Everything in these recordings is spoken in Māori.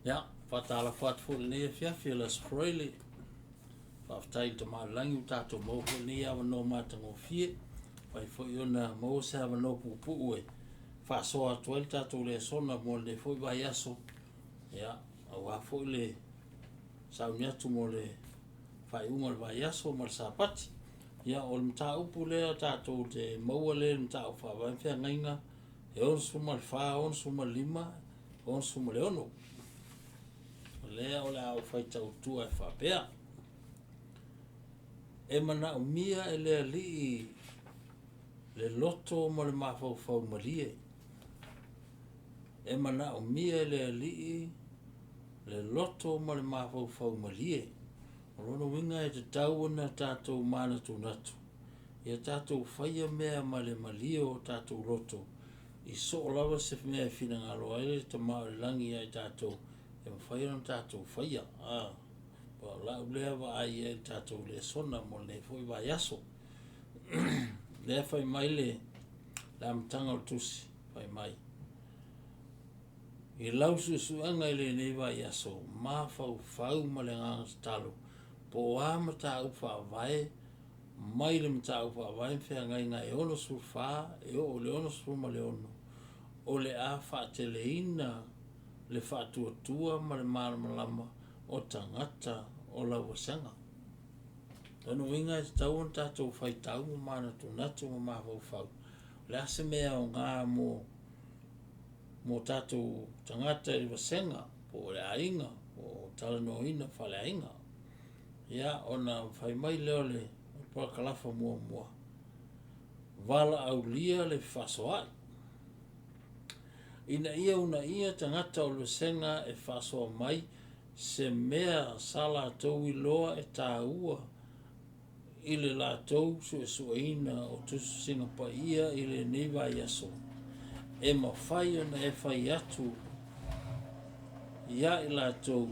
Ya, patala fat ful ni fia fila sproili. Whaftai te maalangi utato mo ful ni awa no matango fie. Pai fo iona mo se awa no pupu ue. Whasoa tuel tato le sona mo le fo vai aso. Ya, awa fo le sauniatu mo le whai unga le vai aso mo le sapati. Ya, o le mta upu le tato te maua le mta upa vai fia ngainga. E on suma le wha, on suma lima, on suma le ono. Lea o le au whai tau tua e whapea. E mana o mia e lea li le loto mo le mawhau malie. E mana o mia e lea li le loto mo le mawhau malie. O rono winga e te tau na tātou mana tu natu. Ia tātou whaia mea ma le malie o tātou loto. I so o lawa se mea e whina ngalo aere te mao le langi ai tātou. E mwhaia na tātou whaia. Pa lau lea wa ai e tātou le sona mo le fwoi vai aso. Lea whai mai le la mtanga o tusi whai mai. I lau susuanga le nei vai aso. Ma whau ma le ngang talo. Po a mata upa vai. Mai le mata upa vai whia ngai ngai ono surfa. E o le ono surma le ono. O le a whaatele ina le whaatua tua ma le malamalama o tangata o la wasanga. Tano inga e tauan tātou whai tau mo mana tu natu mo mawhau whau. Le ase mea o ngā mo tātou tangata i wasanga po le ainga o talano ina whale ainga. Ia ona whai mai leo le pakalafa mua mua. Vala au lia le whasoai. Ina ia una ia tangata o le wasanga e whasoa mai se mea sala tau i loa e tā ua i le la tau su ina o tusu singa pa ia i le niva i aso. E ma whai ona e whai atu ia i la tau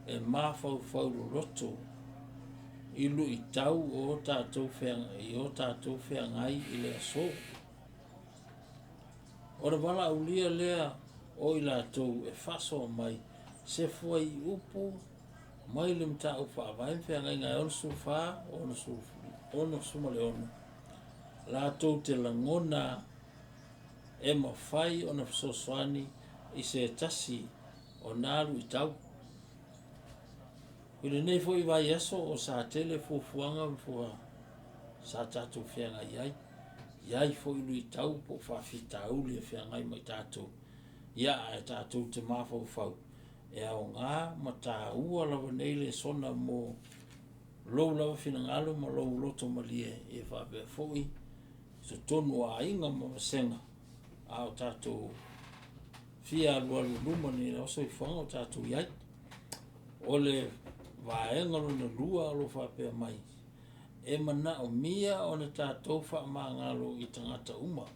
e mawhau whau roto i lu i tau o tātou whengai i le aso. O le wala au lia lea o i la tau e whasoa mai se fuai upu mai le mta upa vai whengai ngai ono sufa ono suma le ono. La tau te langona e ma whai o na fsoswani i se tasi o naru i tau. Ile nei fo i vai aso o sa tele fufuanga mfua sa tatu whengai iai. Iai fo ilu i tau po whawhita uli e whengai mai tātou. Ia e tātou te mawhau whau. E au ngā ma tā ua lawa nei le sona mo lou lawa whinangalo ma lou loto malie e whapea fwoi. So tonu a inga ma wasenga. Au tātou fia alua luma ni la oso i whanga o tātou iai. Ole vaenga luna lua alo whapea mai. E mana o mia o na tātou whaamangalo i tangata uma.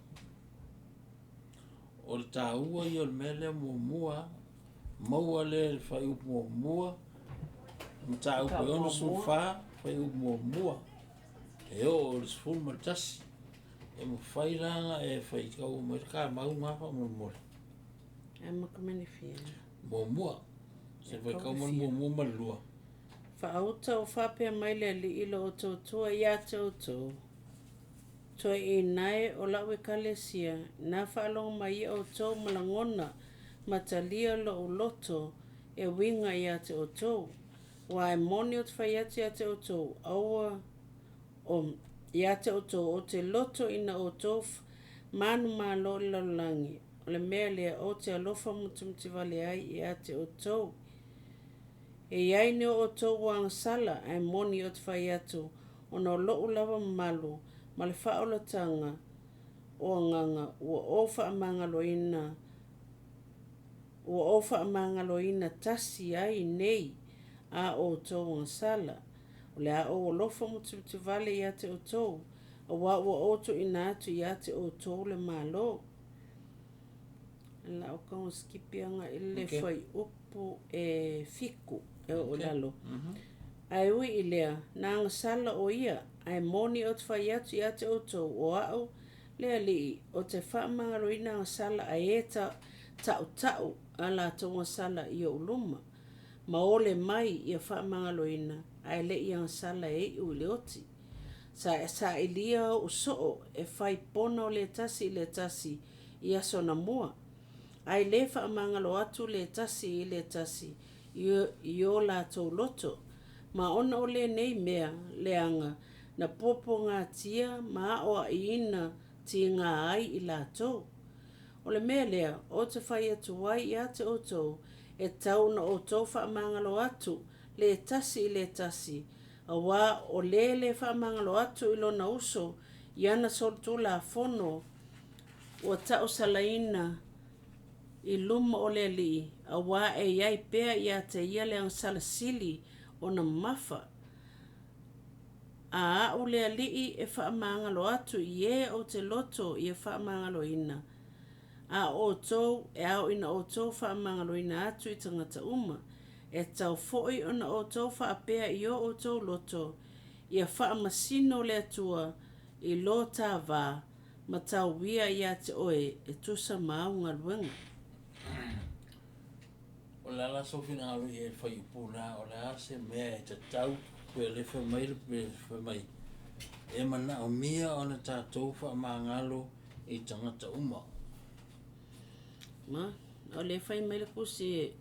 O le tā ua i o le mele mua maua le whai upu mua. Mta upu e ono sufa whai upu mua. E o le sfuru matasi. E mo whai langa e whai kau merika mau ngāwha mulimuli. E makamene fia. Mua. Se whai kau mua malua. Whaauta o whapea mai le li ilo o tautua ia tautou. Toi e nai o lawe kalesia, na whaalonga mai o tau malangona, matalia lo o loto e winga ia te o tau. Wa e moni o te whaiati ia te o tau, aua o ia te o tau o te loto ina o tau manu malo lalangi. O le mea lea o te alofa mutumti vale ai ia te o tau. E iai ni o tau wang sala ai moni o te whaiatu o no loo lava malu ma le whaolatanga o nganga ua ofa amangalo ina tasi ai nei a o tau wang sala. O le a o lofa mutu vale ia te o tau a wa ua oto ina atu ia te o tau le malo. La o kama skipianga ile whai upu e fiku. E o lalo. Ai ui i lea, nā ngasala o ia, ai moni o te whai atu i ate o tau o au, lea li o te whaamangaro i nā ngasala ai e ta'u a latou sala i o uluma. Ma ole mai ia whaamangaloina ai le ia sala e i le oti. Sa ilia o soo e whai pona o le tasi i aso na mua. Ai le whaamangalo atu le tasi i o latou loto. Ma ona o le nei mea leanga na popo ngā tia ma o a ina ti ngā ai i latou. O le mea lea, o te whai atu wai i a te otou, e tau na otou whaamangalo atu le tasi. A wā o le whaamangalo atu i lona uso, i ana sortu la fono, o tau salaina i luma o le li, a wā e iai pea i a te ia leang salasili o na mafa. A o le alii e whaamangalo atu i e o te loto i e whaamangalo ina. A o tau e au ina o tau whaamangalo ina atu i tangata uma. E tau foi ona o tau whaapea i o tau loto. I a whaamasino le atua i lo tā wā. Ma tau wia i a te oe e tusa maunga luenga. O le ala sofina alu i e whai upuna o le ase mea e te tau kue le whamai le whamai. E mana o mia o na tātou whaamangalo i tangata uma. Ma, o le whai mai le kusi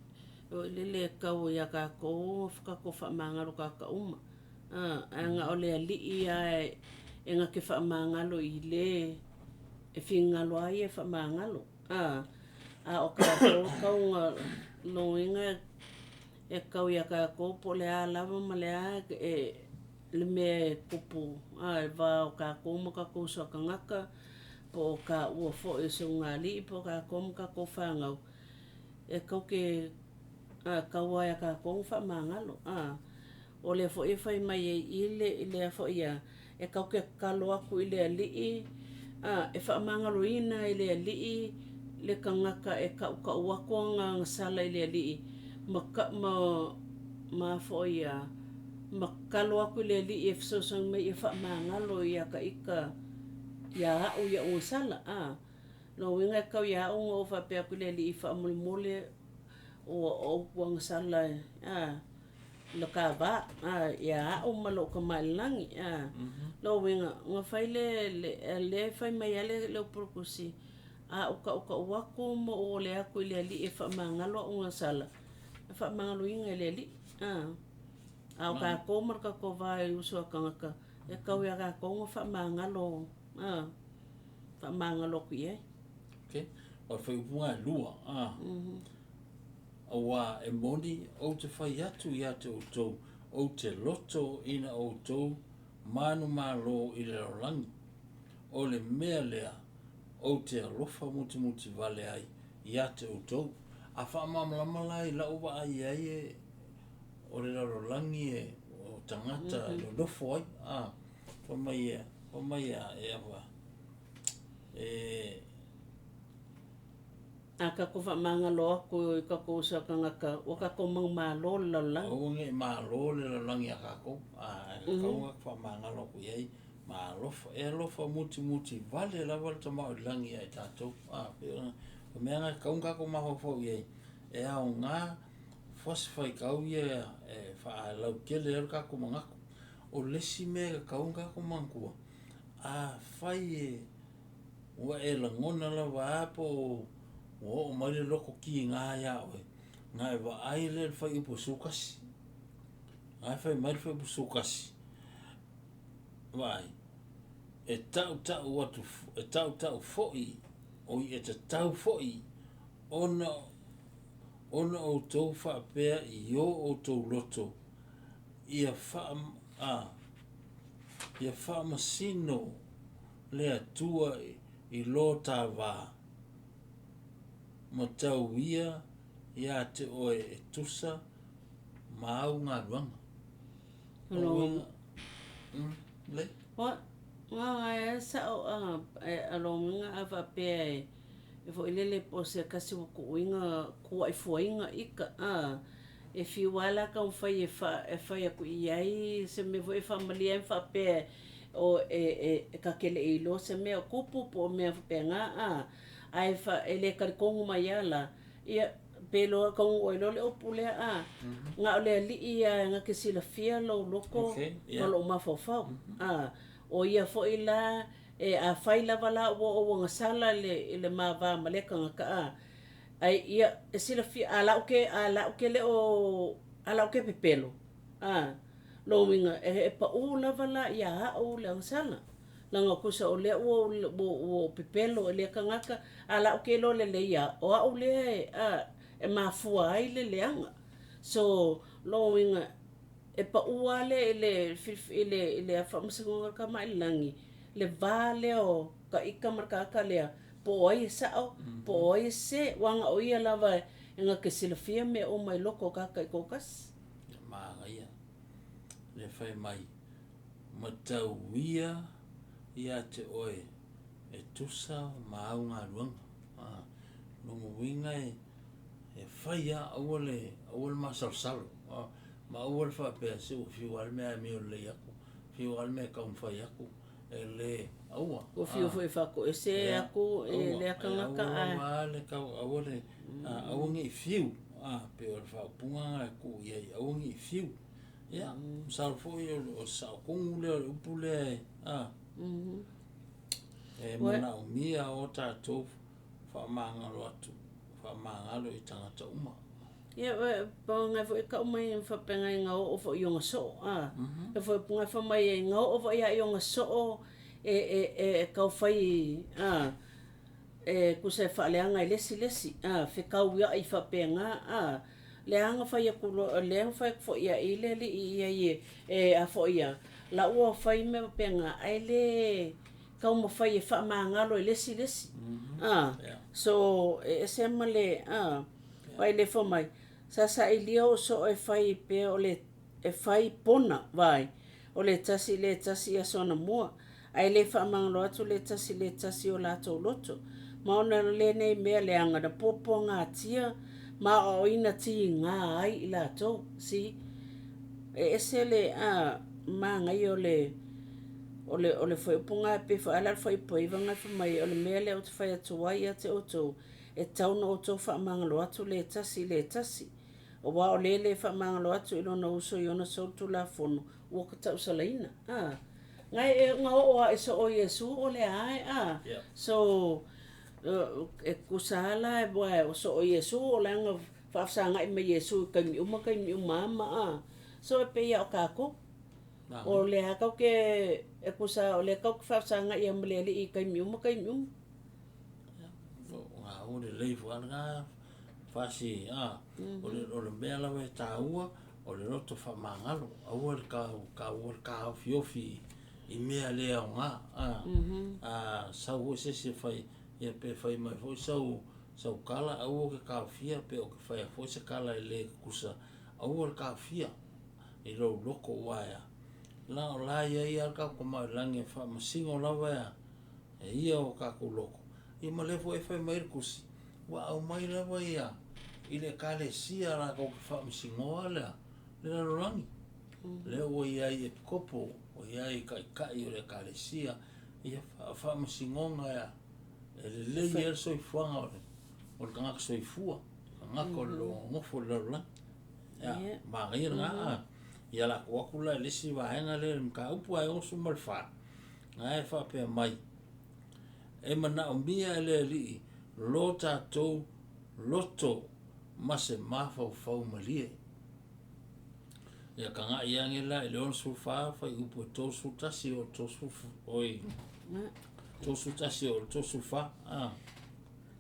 o le kau i a kākou whakako whaamangalo kākauma. Anga o le alii e ngā ke whaamangalo i le e whingalo ai e whaamangalo. A o kākou kaunga loinga e kau i a kākou po le a lava ma le a le mea e kupu. E wā o kākou ma kākou so ka ngaka po ka ua fo e so ngā li po kākou ma kākou whangau. E kau ke kaua e a kākou whaamangalo. O le fo e whai mai i le a fo ia. E kau ke kalo aku i le alii. E whaamangalo ina i le alii. Le kangaka e ka uako ngā sala i le alii. Ma fo ia. Ma kalo aku i le alii e fsosang mai e whaamangalo i a ka ika. Ia au ia unga sala. No winga kau ia au ngā o whapea aku i le alii i whaamulimole o kuang sala. Lo ka ba ya o malo ka mailangi lo winga nga fai le fai mai ale le prokusi o ka wako mo o le aku le ali e fa mangalo nga sala fa mangalo inga le ali o ka ko mar ka ko vai uso ka ngaka e ka ya ka ko fa mangalo ku ye okay o fai bua lua Awa e moni o te whai atu i ate o tau, o te loto ina o tau, manu malo i le rolangi. O le mea lea, o te alofa muti vale ai i ate o tau. A whaamamala i lau wa ai e, o le rolangi e, o tangata, lo lofo ai. Whamai e awa. Ka ko whaamangalo ako i ka ko sa ka ngaka o ka ko mang malo lalang. O nge malo le lalangi a kako. Kau ngak whaamangalo ko iei. Malofa, e alofa muti vale lawal ta mao langi ai tātou. O mea ngai kau ngako maho fau iei. E au ngā fosfai kau ia e whaalau kele ero kako mangako. O lesi mea kau ngako mangkua. Whai e ua e langona lawa apo o mai le loko ki ngā ia oe. Ngā e wa ai le whai upo sukasi. Ngā e whai mai le whai upo sukasi. Vai. E tau atu, e tau foi. O i e te tau foi. Ona o tau whaapea i o tau loto. Ia whaamasino le atua i lo tā wā. Ma tau ia ia te oe e tusa mau ngā ruanga. Hello. Le? What? E sa o alonga a whapea e fo ilele po se kasi wako uinga kua i fuainga ika. E whiwala ka whai e whai aku iai se me fo e whamalia e whapea o e ka kele i lo se mea kupu po mea whapea ngā ai fa ele karikongu mai ala ia pelo kong oilo le opule a nga ole li ia nga kisila fia lo loko lo mafofau o ia fo ila a faila wala o nga sala le mava maleka nga ka ai ia sila fia ala ke le o ala ke pepelo lo winga pa ula wala ia o le sala langa kusa o le o pepelo le kangaka ala ke lo le ia o le mafua ai le leanga so lowinga pa uale le fa msingo ka mai langi le vale o ka ika marka ka le po ai sao po ai se wanga o ia lava nga ke silafia me o mai loko ka kokas ma ia le fai mai matauia ia te oe tusa maunga luanga no winga faia awole masal ma awol fa pe se o fi wal me mi o le yako fi wal me ka fa yako ele awa o fi o fa ko ese ako le ka ka le ka awole awongi fiu pe o fa punga ku ye awongi fiu ya sal fo o sa ko le pule mana o mia o tatou fa mangalo atu fa mangalo I tangata uma ia pa nga fo ka mai fa penga nga o fo yonga so fo punga fa mai nga o fo ia yonga so ka fai ku se fa le nga lesi fe ka ia I fa penga le anga fa ia ku le fa fo ia ile ia a fo ia la o fa me penga ai le ka mo fa ia fa mangalo lesi so se male vai le fo mai sa ilio so fai pe o le fai pona vai o le tasi a sona mua ai le fa mangalo atu le tasi o la to loto ma ona le nei me le anga da popo nga tia ma o ina ti nga ai la to si ese le ma nga yo ole foi punga pe fa ala foi poiva fa mai ole me le o te fai atu wai ate o to e tau no o to fa mangalo atu le tasi o wa o le fa mangalo atu ilo no uso yona so tu la fono o ka tau salaina ngai nga o so o Yesu o le ai so e kusala e boa o so o Yesu o la nga fa sanga I me Yesu ka mi uma so pe ya o ka ko o le ka ke e kusa o le ka fa sanga I am le I ka mi uma o le leifu anga fasi o le mea lawe taua o le roto fa mangalo au le ka fiofi I mea le au nga sau se fai ia pe fai mai fo sau kala au ke ka fia pe o ke fai fo se kala le kusa au le ka fia I lo loko waia la ia ka ko mai lange fa masingo lawa ia o ka ko loko I male fo e fai mai kusi wa au mai lawa ia I le kale sia la ko fa masingo ala le rangi le o ia I kopo o ia I kai o le kale sia ia fa masingo ia le ia so I fuanga o le kanga so I fua nga ko lo ngofo la ya ma ia nga ia la wakula le si va nga le ka upu ai o su malfa nga e fa pe mai e mana o mia le li lota to loto mase mafo fo malie ia kanga ia ngela le on su fa upu to su tasi o to su oi to su tasi o to su fa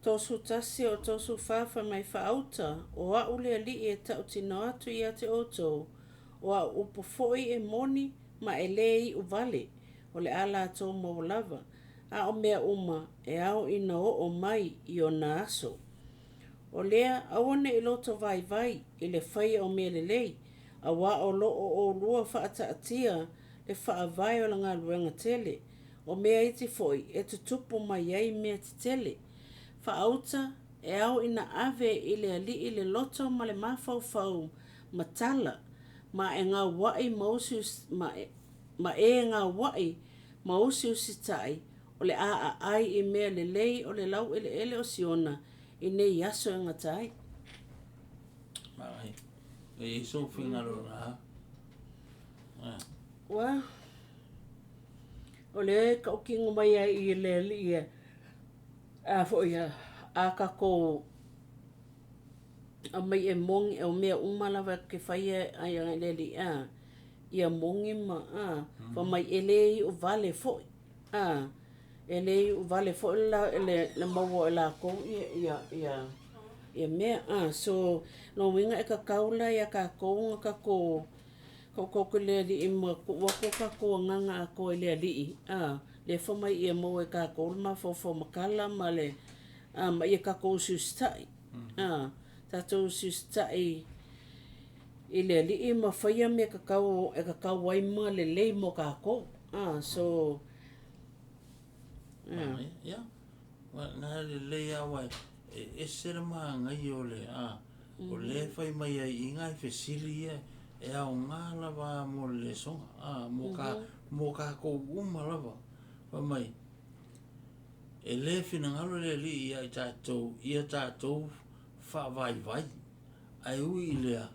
to su tasi o to su fa mai fa auta o a ule li e ta utino atu ia te oto o a upo foi e moni ma e lei u vale o le ala to mo lava a o mea uma e au ina o mai I o na aso o lea awane I loto vai I le fai o mea le lei a wa o lo o lua fa ata atia le fa vai o langa luenga tele o mea iti foi e tutupu mai ai mea ti tele fa auta e au ina ave I le ali I le loto ma le mafau matala ma e ngā wai mausius ma e ngā wai mausius tai o le ai I mea le lei o le lau ele o siona I nei aso e ngatai. Mai. E so finga lo na. Wa o le ka o kingo mai ai I le ia a fo ia a ka ko a mai e mongi e o mea umalawa ke whaia ai a le li a ia mongi ma a fa mai ele o vale fo a ele o vale fo le maua e la ko ia mea so no winga e ka kaula ia ka ko ko le li I ma ko ka ko nganga a ko le li le fa mai ia mo e ka ko ma fo makala ma le ma ia ka ko sustai tatou sustai I le li ma faia me ka kau wai ma le lei mo ka ko so ya wa na le le ya wa e sera ma ngai o le o le fai mai ai inga fe silia e a ngala va mo le so mo ka ko uma lava fa mai e le fina ngalo le li ia tatou fa vai ai ui lea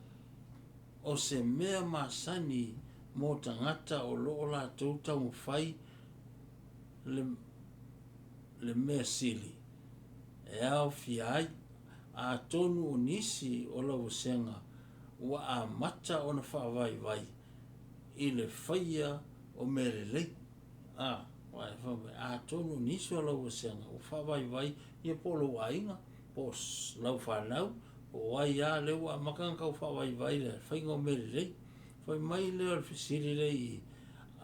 o se mea masani mo tangata o loo la tau fai le mea sili e au fiai a tonu o nisi o la usenga wa a mata o na fa vai I le faia o merelei Wai fa a tonu nisi o la usenga o fa vai ia polo wainga pos lau fa lau o wai a le wa makan kau fa vai le fai ngo merelei fai mai le o fisiri le I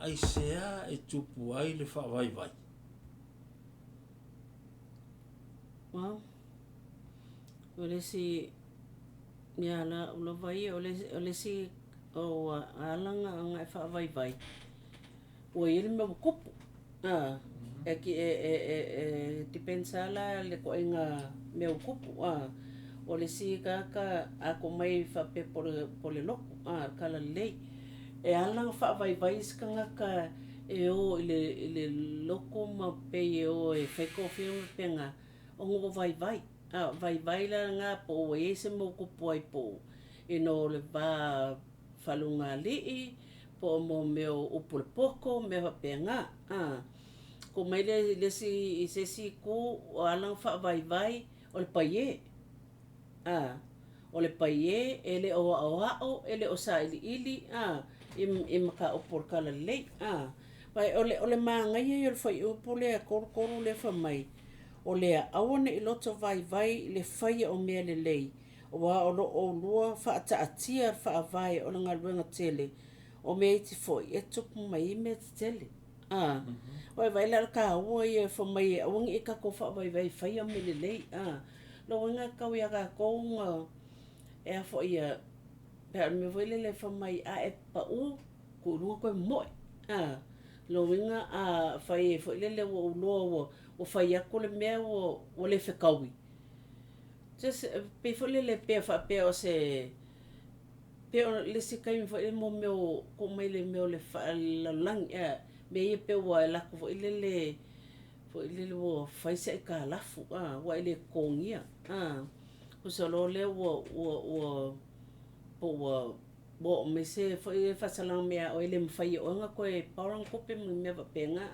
ai sea e tupu ai le fa vai wow o le si ya la ulo vai o le si o alanga nga fa vai o ele me kupu e ki ti pensala le ko inga me kupu o le si ka a ko mai fa pe por le loko kala lei e alanga fa vai skanga ka e o le loko ma pe e o e fe ko fi penga o ngo vai la nga po e se mo kupu ai po e no le va falunga li po mo meu o poko me va penga ko mai le si ku o alang fa vai o le paie o le paie ele o ele o sa ili I maka o por kala le vai o le manga ia le fai o pole ko le fa mai o le aone I loto vai le fai o mea le lei o lua fa atia fa vai o nga ruenga tele o me ti foi e tupu mai me tele vai la ka o ia fa mai o ngi ka ko fa vai fai o me le lei lo nga ka ia ka ko e a fo ia pe me voi le fa mai e pa u ku ru ko mo lo winga fai fo le o fai a ko le me o le fe kaui just pe fo le pe fa pe o se pe o le si kai fo le mo me ko mai le me o le fa la lang me e pe wa la ko fo le wo fai se ka la fu wa le kongia ko so lo le bo me se fo e fa sala me o le fai o nga ko e parang ko pe me va penga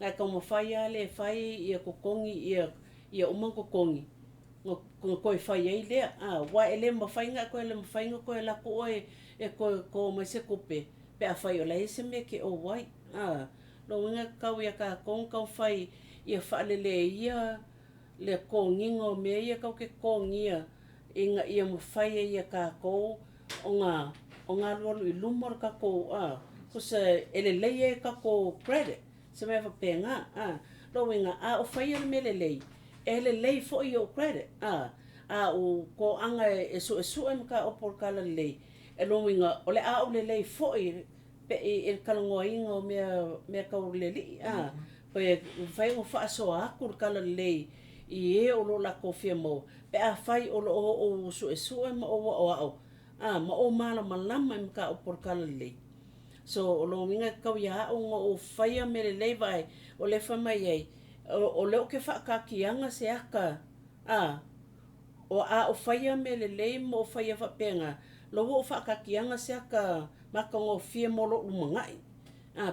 nga ka mo fai ale fai ia ko kongi ia o man ko kongi ko fai ai le wa ele mo fai nga ko le mo fai nga ko la ko ko mo se ko pe a fai o la ese me ke o wai lo nga ka ia ka ka fai ia fa le ia le kongi ngo me ia ka ke kongia inga ia mo fai ia ka ko o nga lo I lumor ka ko ko se ele le ka ko credit se me fa penga lo nga o fai me le ele lei fo I o credit o ko anga e so ka o por kala lei e lo winga o le o le lei fo I pe e kalongo inga me ka o le li pe fai o fa so a kur kala lei I o lo la ko fia mo pe a fai o lo so ma o ma o mala malama ka o por kala lei So o lo minga kau ia o whaia me le lei vai o le whamai ei. O leo ke whaakakianga se aka. O o whaia me le lei mo o whaia whapenga. Lo o whaakakianga se aka maka ngō fia molo umangai.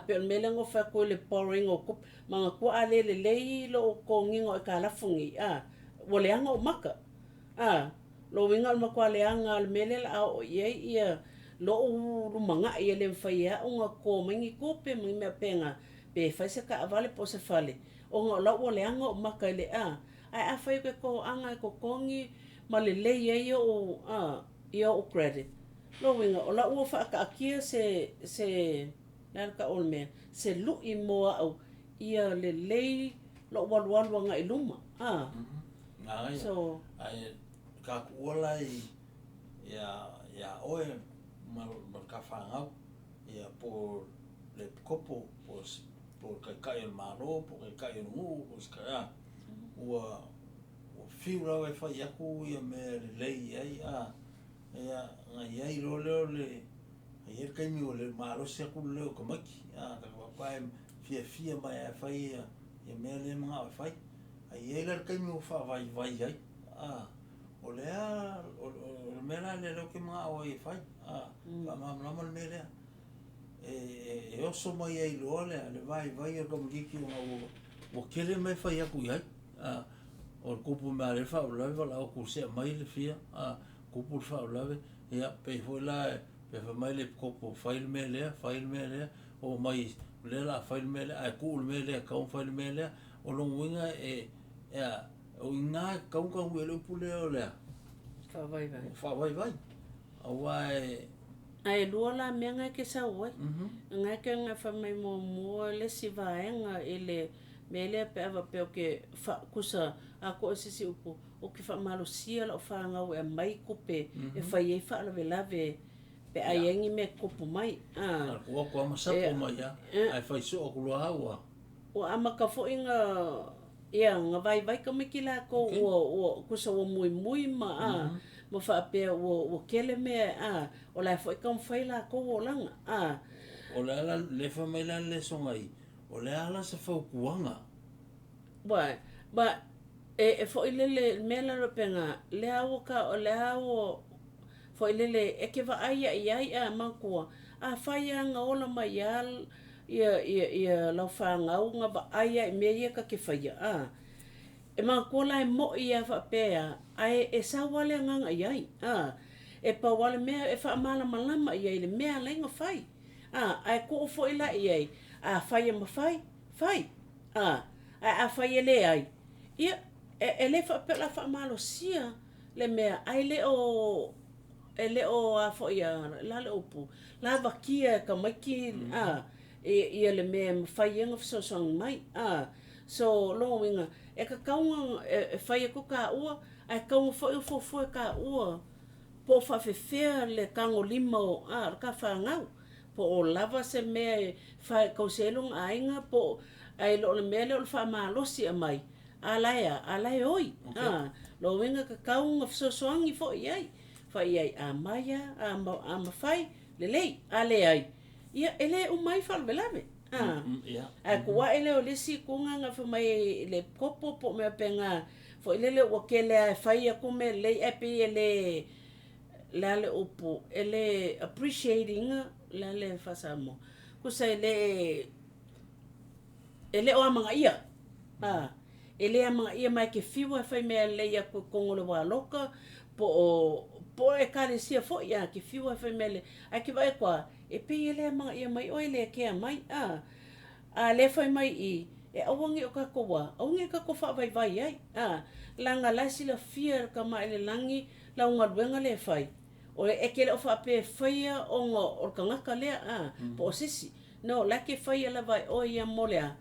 Pe o mele ngō whako le pouring o kup. Manga kua ale le lei lo o ko ngingo e ka lafungi. O leanga o maka. Lo winga o makua leanga al mele la o iei ia lo o lumanga ia le whaia o ngā ko mingi kupe mingi mea penga. Pe whaise ka avale po se whale. O ngā lau o leanga o maka ele ai a whai ke ko anga e ko kongi ma le lei ia o credit. Lo winga o lau o whaakaakia se nalka o mea se lui moa au ia le lei lo walualua nga iluma. So ai ka kuola ia oe mal ka whangau ia po le kopo po kai o malo po kai o ngu po ska ua o fiura e whai aku ia me le lei ai ia ngai ai lo le ia kai mi o le malo se aku leo ka maki ka wapai fia mai e whai ia me le mga o whai ai le kai mi o wha vai ai o lea o mera le lo ke mga o e whai ka mamama le mea e oso mai ai loa le vai o kamuriki o kele mai whai aku iai o kupu mea le wha o lawe wala o kusea mai le fia kupu le wha o lawe ia pe hoi la pe wha mai le kopo whai le mea lea o mai le la whai le mea lea ai kuu le mea lea kaun whai le mea lea o longu inga o inga kaun ele upu leo lea whawai au ai lua la mea ngai ke sa oi ngai ke ngai whamai mua le sivaenga ele mele pe ava pe o ke kusa a ko sisi upu o ke whamalo sia la o whangau e mai kupe e whai e whaalave pe aiengi me kupu mai kua masapo mai ai whai so o kulua haua o amaka fo inga ia nga vai ka miki la ko o kusa o mui ma ma whaapea o kele mea o lai fo ikam whai la ko o langa o le ala le whamai la le songai o le ala se whaukuanga ba e fo ilele mela ropenga le awo ka o le awo fo ilele e ke va ai makua whai anga ola mai al ia lau whangau nga va ai me ka ke whaia e makua lai mo ia whapea ai e sa wale nganga iai e pa wale mea e wha amala malama iai le mea lenga whai ai ko fo ila iai whai e mawhai ai whai e le ai ia e le whapela wha amalo sia le mea ai le o a fo ia la le upu la vakia ka maki ia le mea mawhai anga fsosong mai so lo winga e ka kaunga e whai e ko ka ua ai kaunga fo ka ua po whawhewhea le kango lima o ka whangau po o lava se mea whai kauselong ainga po ai lo le mea le o whamalosi a mai alai oi lo winga ka kaunga fsosoangi fo iai whai ai a maya a mawhai le lei ale ai ia ele umai whalvelave a kua ele o lesi kunga nga whamai le kopo po mea penga fo ele o kele a whai a kume lei epi ele le upu ele appreciating le whasamo kusa ele o amanga ia ele amanga ia mai ke whiwa whai mea lei a kongolo wa loka po e kare sia fo ia ke whiwa whai mea le a ki vai kwa e pe ele amanga ia mai o ele ke mai le whai mai i e awangi o ka kowa awangi ka ko wha vai ai langa lasi la fia ka mai le langi la unga luenga le whai o e kele o whape whaia o ngā o ka ngaka lea po o sisi no la ke whaia la vai o ia molea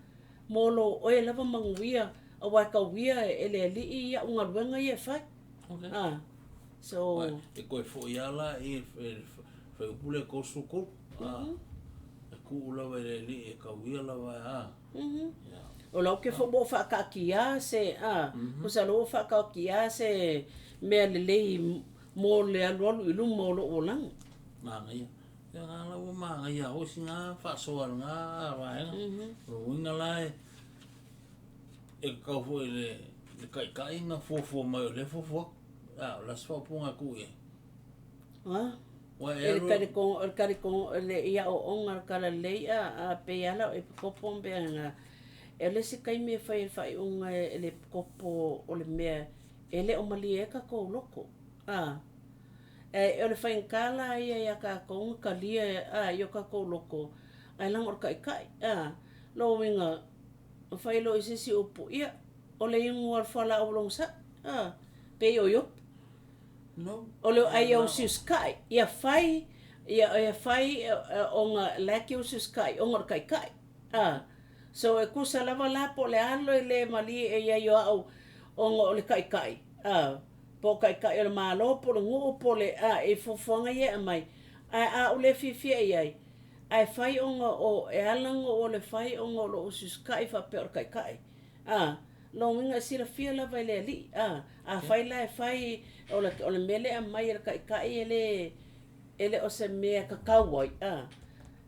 molo o e lava manguia a wai ka wia e le li i a unga luenga i e whai so e koe fo ia la e whai upule ko suko e ku ula wai le li e ka wia la vai o lau ke fo mo whakakia se kusa lo whakakia se mea le lei mo le alualu ilu mo lo o lang. Ia. Ia ngā lau mā ngai a hosi ngā whaasoal ngā rāenga. Winga lai e kau fo le kai ngā fofo mai o le fofo. Las whaapunga ku e. El karikong le ia o onga kala leia a pe ala e kopo be nga ele se kai me fai unga ele kopo o le mea ele o mali e ka ko loko ele fai kala ia ka ko kalia yo ka ko loko ai lang or kai lo winga fai lo isi si upu ia o le inguar fala o long sa pe yo No. Olo ai au skai ia fai onga laki o skai onga kai so e kusa lava la po le alo le mali e ia yo au onga o le kai po kai o le malo po le ngu po le e fofonga ia mai o le fifi ai fai onga o e alang o le fai onga o skai fa pe o kai lo winga sira fia la vai le li fai la fai o le mele a mai kai ele o se mea kakawai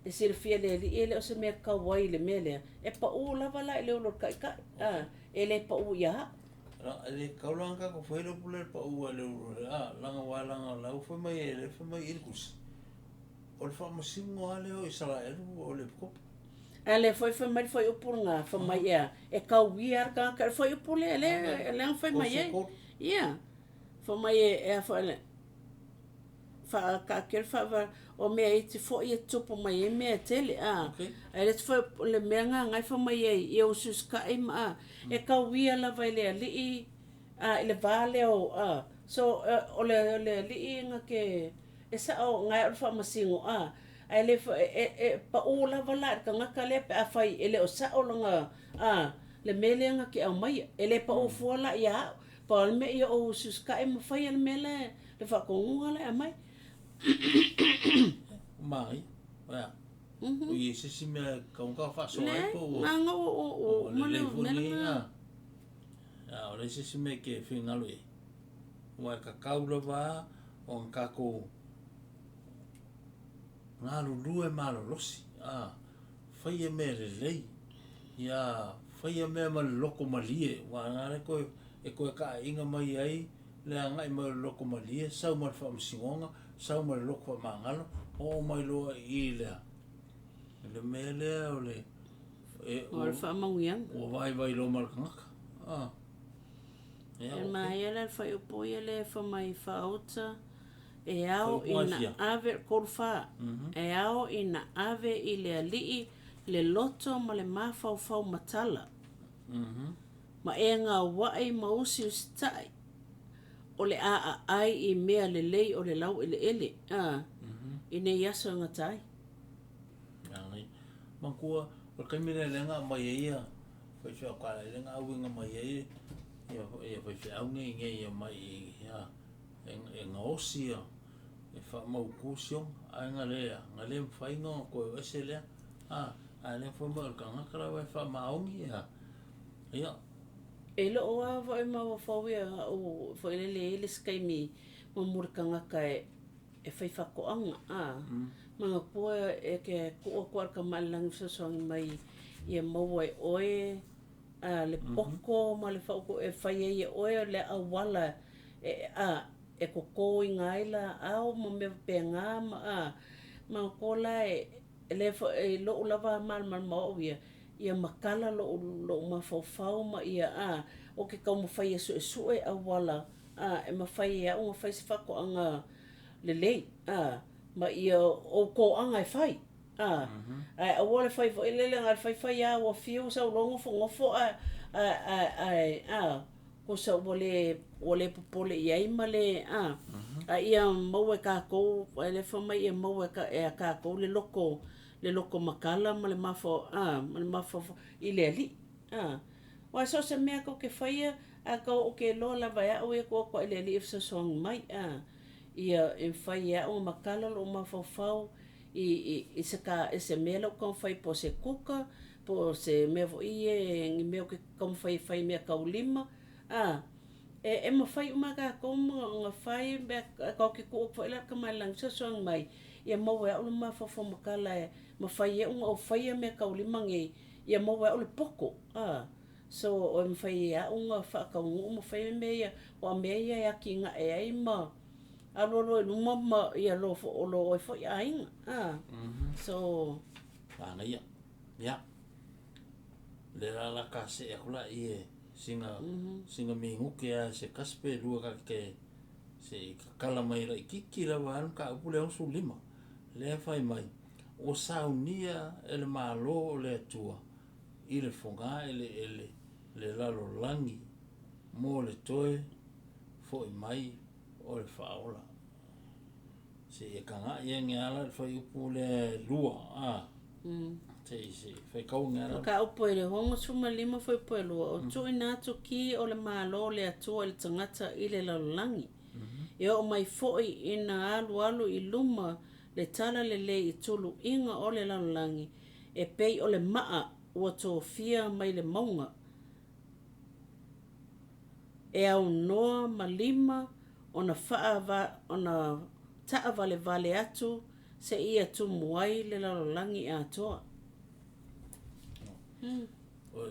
e sira fia le li ele o se mea kakawai le mele e pa u la vala ele o kai ele pa u ya ele kaulanga ko foi lo pule pa u ele langa walanga la foi mai ele foi mai irkus o le fa mosingo ale o Israel o le ko ele foi mai foi o purunga foi mai e kauia ka foi o pule ele foi mai foi mai foi fa ka kel fa o me iti foi e tupo mai me tele ele foi le menga ngai foi mai e o suska e kauia la vai le li ele vale o so o le li nga ke esa o ngai o fa masingo ele pa ola vala ka ngaka le pa fai ele o sa o longa le mele nga ki au mai ele pa o fola ia pa me ia o suska e mafai le mele le fa ko ngala mai mai o ye se me ka un ka fa so ai po nga o le mele o le se me ke finga lui wa ka kaula va on ka ko ngā lulu e malolosi fai e me lelei ia fai e me ma loko malie wa ngare koe ka inga mai ai le ngai ma loko malie sau ma fa msingonga sau ma loko mangalo o mai lo i le mele o le o fa mangiang o vai lo mal ngaka e mai ele fai o poi ele fa mai fauta e ao ina ave korfa e ao ina ave i le alii le loto ma le mafau matala ma e ngā wai mausi ustai o le ai i mea le lei o le lau ele i ne yaso ngatai Mangkua o kai mire lenga mai ia fai fai ka lenga winga mai ia fai fai au nge mai ia e ngosia e fa mau kusio ai ngale fai ngo ko esele ale fo mo ka ngakra wa fa maungi ia e lo o vai ma fa o foi le skai mi mo murkanga kai e fai fa ko anga manga po e ke ko ka malang so mai ia mo oe le poko ma le fa ko e fai e oe le awala e koko i ngaila au mo me penga ma kola le lo lava mal mo ia makala lo ma fau ma ia o ke ka mo fai so e awala e ma fai o ma fai se fa ko anga le ma ia o ko anga e fai ai o le fai fo le ngal fai o fio sa longo fo ngofo ko sa ole popole ia male ia mo ka ko ele fo mai ia mo ka ko le loko makala male mafo i le ali wa so se me ko ke fai ko ke lo la vai o ko ele ali so song mai ia e fai o makala lo mafo i se ka ese melo kon fai po se kuka po se me vo i me ke kon fai me ka ulima e ma fai uma ka ko nga fai be ko ke ko fo la ka malang so song mai ia mau e ule mafafo makala e mawhai e unga o whaia me kaulimangi ia mau e ule poko. So o mawhai e a unga whakaungu mawhai me ia o a mea ia e ki nga e ai ma alolo e luma ma ia lo o lo o fo ia inga. So ana ia ya le la ka se e kula ie singa mingu ke se kaspe lua ka ke se kala mai la kiki la wan ka pule o su lima le fai mai o saunia ele malo le tua ile fonga le lalo langi mo le toe foi mai o le faola se e kanga ia ngala fai pule lua se fai kau ngala ka upo ele hongo suma lima foi po lua o tu ina tu ki o le malo le atua le tangata ile lalo langi e o mai foi ina alu I luma le tala le I tulu inga o le lalangi e pei o le maa ua tō fia mai le maunga e au noa ma lima ona taa vale atu se ia tumuai le lalangi a toa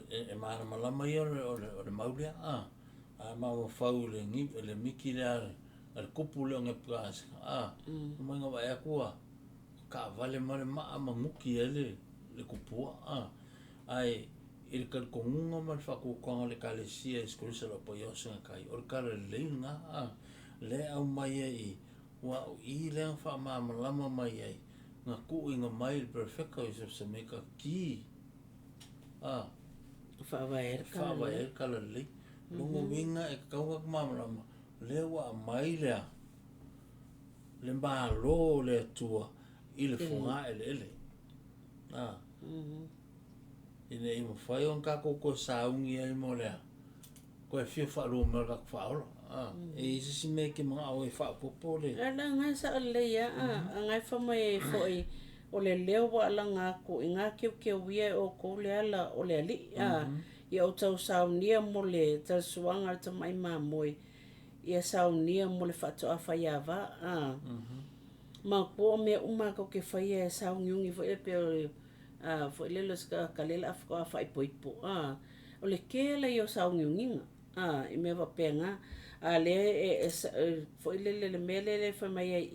e mara malama ia o le maulia a mau fau le miki le al kupu le nge plas mai nga vai akua ka vale male ma manguki ele le kupua ai il kal kongunga mal fa ku konga le kalesia eskolisa lo po yosa kai or kala le nga le au mai ai wa I le fa ma lama mai ai nga ku inga mai perfecto is se meka ki fa vai kala le lungo winga e kaua ma lama le wa mai le malo le tua I le fonga ele ine I mo fai on ka ko saungi ai mo le ko e fio fa lo mo ka fa ola e si me ke ma o e fa popo le ana nga sa le ya nga fa mai foi o le leo wa la nga ko inga ke wia o ko le ala o le ali ia o tau saunia mo le tau suanga ta mai mamoi ia saunia mo le fatu a faiava ma po me uma ko ke faia saungiungi fo e pe fo le los ka kalela afko fai poipo o le kela yo saungiungi I me va penga ale fo le mele le fa mai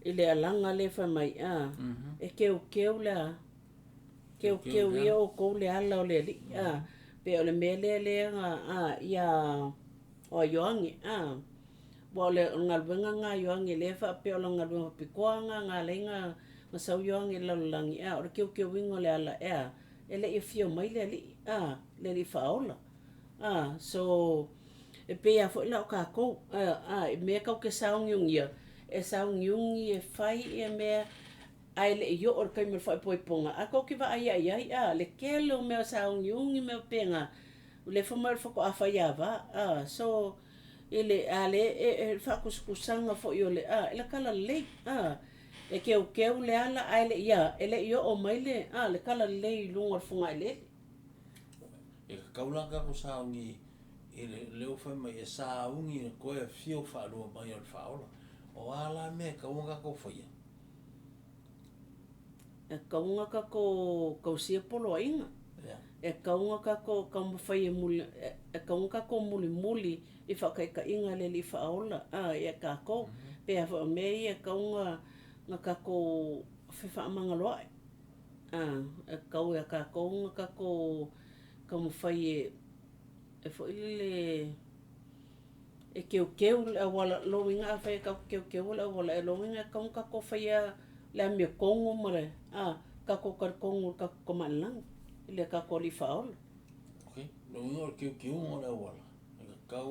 ile alanga le fa mai e keu la keu ia o ko le ala o le pe o le mele le ia o yoangi bo le ngalwenga nga yoangi le fa pe o ngalwenga pikoanga nga lenga masau yoangi la langi o keu wingo le ala ele I fio mai le le faola so e pe a fo la ka ko me ka ke saungiungi e saungiungi e fai e me ai le yo or kai me fai poiponga a ko ki va ai le kelo me saungiungi me penga le fo mal fo ko a fai ava so ele ale e fa kusanga fo yo le ele kala le e keu le ala ai le ele yo o mai le le kala le lunga funga le e kaulanga ko saungi ele leo fa mai saungi ko e fio fa lo mai o faola o ala me kaunga ko foi e kaunga ka ko sia polo inga e kaunga ka ko fai muli e kaunga ka ko mulimuli I fa ka inga le li faola e ka ko pe a me e kaunga nga ka ko fa mangalo e kau e ka kaunga ka ko fai e fo ile e keu le wala loinga fa ka keu le wala e loinga ka ko faia la me kongo mare ka ko kongo ka ko malang le ka ko li faol okay loinga keu mo le wala ka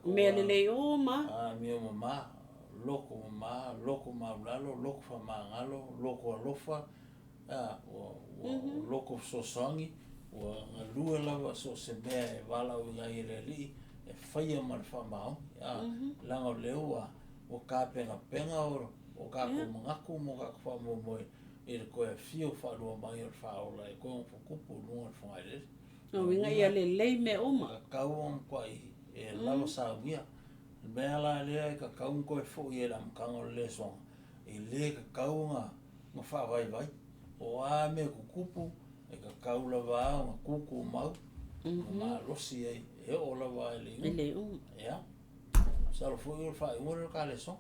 ko me le o ma me ma loko ma lalo loko fa mangalo loko lofa loko sosangi wa lua lava so se me wala o ia ile li e faia mal fa mau langa leua o ka penga o ka ko ngaku mo ka fa mo ele ko e fio fa lo mai o fa ola e ko kupu no fa ile no winga ia le me uma ka on kwai e lava sa via me ala le ka ko e fo ia la ka le so I le kakau nga whawai. O a me kukupu, e kakau lava nga kuku mau. Ma losi e o lava e le unga. Ia. Salo fo i whai ngore ka le so.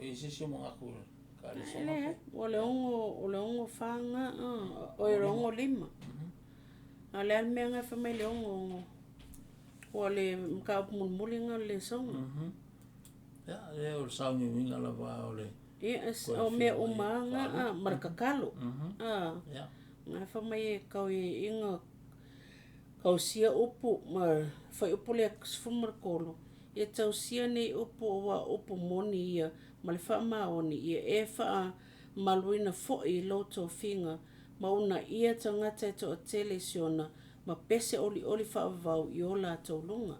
I sisi mga kura. Ka le so nga. O le ongo whanga, o e rongo lima. A le almea ngai whamai le ongo. O le mka mulimuli nga le songa. Ia, e o le saungi winga lava o le. Ia, o mea umanga, marakakalo. Ngai whamai e kau i inga kau sia upu, whai upu le sfumarkolo. Ia tau sia nei upu o wa upu moni ia, ma le wha maoni ia e wha maluina fo'i loto finga, ma una ia tangata e to a telesiona, ma pese oli wha vau i o la tau lunga.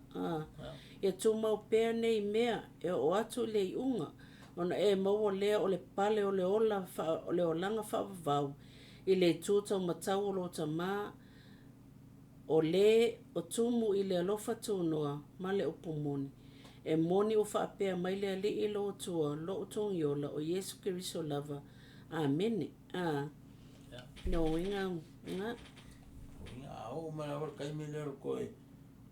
Ia tō mau pēr nei mea e o atu le i unga, ona e maua lea o le pale o le ola o le olanga wha vau, i le tūtau matau o lo ta maa, o le o tumu i le alofa tūnoa ma le upu moni. E moni o whaapea mai le ali i lo tua, lo o tongi ola o Yesu Kiriso lava. Amene. No, inga. Inga, o mara wala kai me lero koe,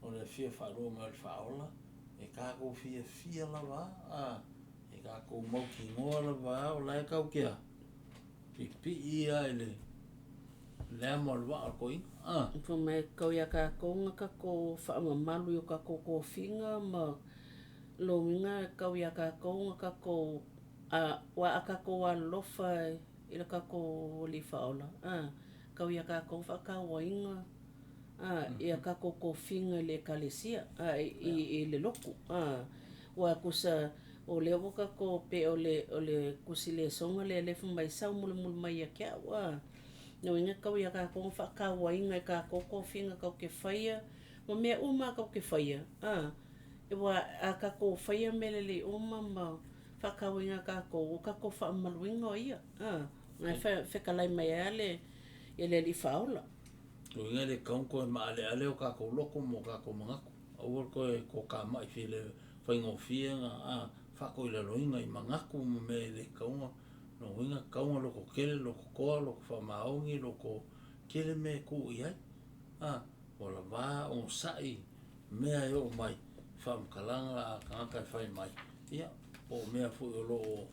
o le fia wharoa ma le whaola, e kako fia lava, e kako mauki ngoa lava, o lai kau kia. Pipi ia ele. Lea mo le waa ko inga. Fo mai kau ia kako nga kako whaamamalu i o kako kofinga ma lo minga kau ia kako nga kako wa a kako wa lofa i la kako li whaola. Kau ia kako whakawa inga. Ia kako kofinga le kalesia i le loku. Wa kusa o le o kako pe o le kusi le songa le lefu mai sau mulimuli mai a kia wa. No inga kau ia kako whakawa inga i kako kofinga kau ke whaia. Ma mea uma kau ke whaia. Ewa a kako whaia mele le uma ma whakawa inga kako o kako whaamaluinga o ia. Ngai whekalai mai ale i le li whaola. O inga le kaunko e maale ale o kako loko mo kako mangaku. Awar koe ko ka mai while whaingofia nga whako i laloinga i mangaku mo me le kaunga. No inga kaunga loko kele, loko koa, loko whamaongi, loko kele me ku i ai. O la wā o sai mea e o mai. Whamkalanga a kangakai whai mai. Ia, o mea fu o lo o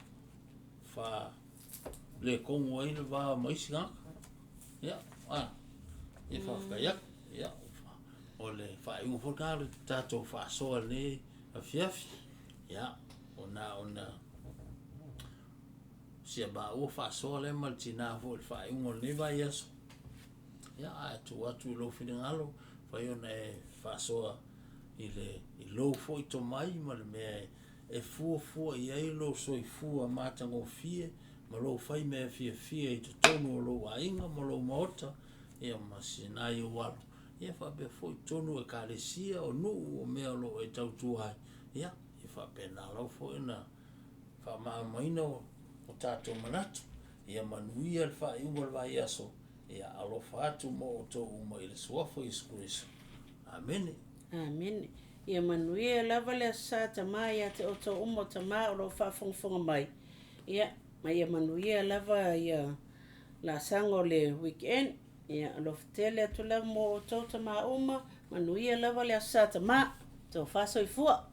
wha le kongo ai le wā maisi ngaka. Ia, e whawhakaiak. Ia, o le whaingo whakare tātou whaasoa le a whiawhi. Ia, o na sia ba ua whaasoa le maltina fo le whaingo le vai aso. Ia, atu lo whiringalo, whai ona e whaasoa i lo fo i to mai ma le mea e fua i ai lo so i fua mātango fie ma lo whai mea fia i to tonu o lo ainga ma lo maota ia ma sinai o walo ia whape fo i tonu e kāresia o nuu o mea lo e tautu hai ia i whape nā lau fo i na whamamaina o tātou manatu ia manuia le whai unga le vai aso ia alofa atu mo o tō uma i le suafo i skuriso. Amene. Amen. Ia manuia lava le sa tama ia te o tau umo tama o lo whaafonga mai. Ia, ma ia manuia lava ia la sango le weekend. Ia lo fitele atu la mo o tau tama uma. Manuia lava le sa tama. Tau whaso i fua.